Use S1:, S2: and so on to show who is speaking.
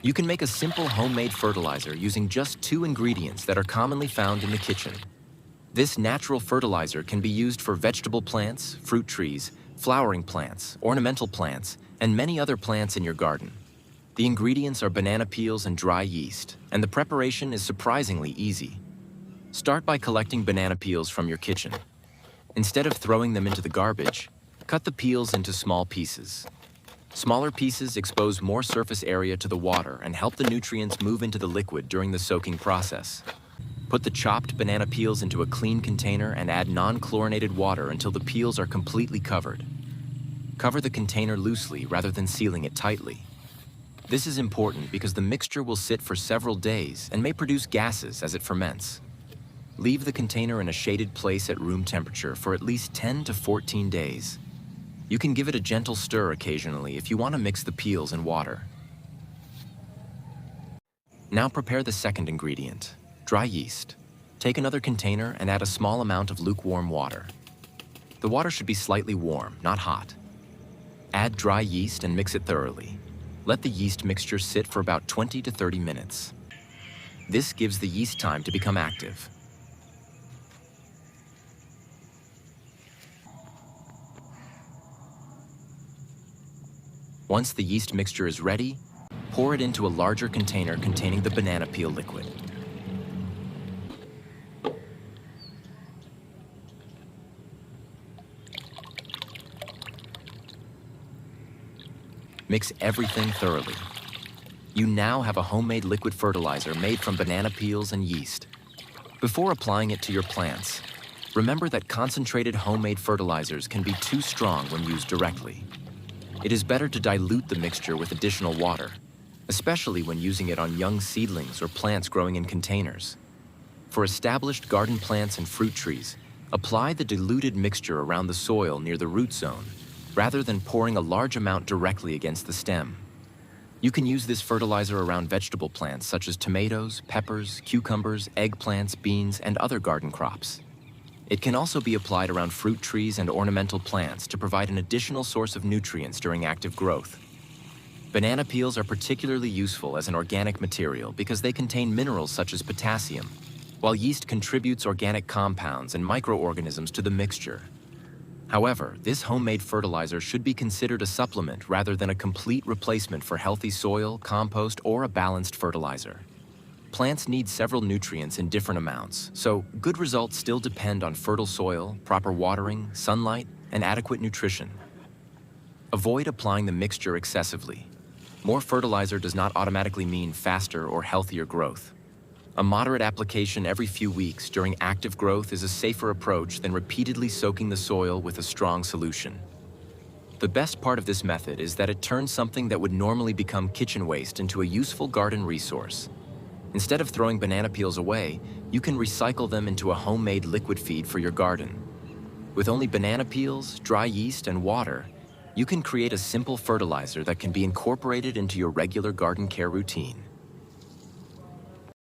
S1: You can make a simple homemade fertilizer using just 2 ingredients that are commonly found in the kitchen. This natural fertilizer can be used for vegetable plants, fruit trees, flowering plants, ornamental plants, and many other plants in your garden. The ingredients are banana peels and dry yeast, and the preparation is surprisingly easy. Start by collecting banana peels from your kitchen. Instead of throwing them into the garbage, cut the peels into small pieces. Smaller pieces expose more surface area to the water and help the nutrients move into the liquid during the soaking process. Put the chopped banana peels into a clean container and add non-chlorinated water until the peels are completely covered. Cover the container loosely rather than sealing it tightly. This is important because the mixture will sit for several days and may produce gases as it ferments. Leave the container in a shaded place at room temperature for at least 10 to 14 days. You can give it a gentle stir occasionally if you want to mix the peels and water. Now prepare the second ingredient, dry yeast. Take another container and add a small amount of lukewarm water. The water should be slightly warm, not hot. Add dry yeast and mix it thoroughly. Let the yeast mixture sit for about 20 to 30 minutes. This gives the yeast time to become active. Once the yeast mixture is ready, pour it into a larger container containing the banana peel liquid. Mix everything thoroughly. You now have a homemade liquid fertilizer made from banana peels and yeast. Before applying it to your plants, remember that concentrated homemade fertilizers can be too strong when used directly. It is better to dilute the mixture with additional water, especially when using it on young seedlings or plants growing in containers. For established garden plants and fruit trees, apply the diluted mixture around the soil near the root zone, rather than pouring a large amount directly against the stem. You can use this fertilizer around vegetable plants such as tomatoes, peppers, cucumbers, eggplants, beans, and other garden crops. It can also be applied around fruit trees and ornamental plants to provide an additional source of nutrients during active growth. Banana peels are particularly useful as an organic material because they contain minerals such as potassium, while yeast contributes organic compounds and microorganisms to the mixture. However, this homemade fertilizer should be considered a supplement rather than a complete replacement for healthy soil, compost, or a balanced fertilizer. Plants need several nutrients in different amounts, so good results still depend on fertile soil, proper watering, sunlight, and adequate nutrition. Avoid applying the mixture excessively. More fertilizer does not automatically mean faster or healthier growth. A moderate application every few weeks during active growth is a safer approach than repeatedly soaking the soil with a strong solution. The best part of this method is that it turns something that would normally become kitchen waste into a useful garden resource. Instead of throwing banana peels away, you can recycle them into a homemade liquid feed for your garden. With only banana peels, dry yeast, and water, you can create a simple fertilizer that can be incorporated into your regular garden care routine.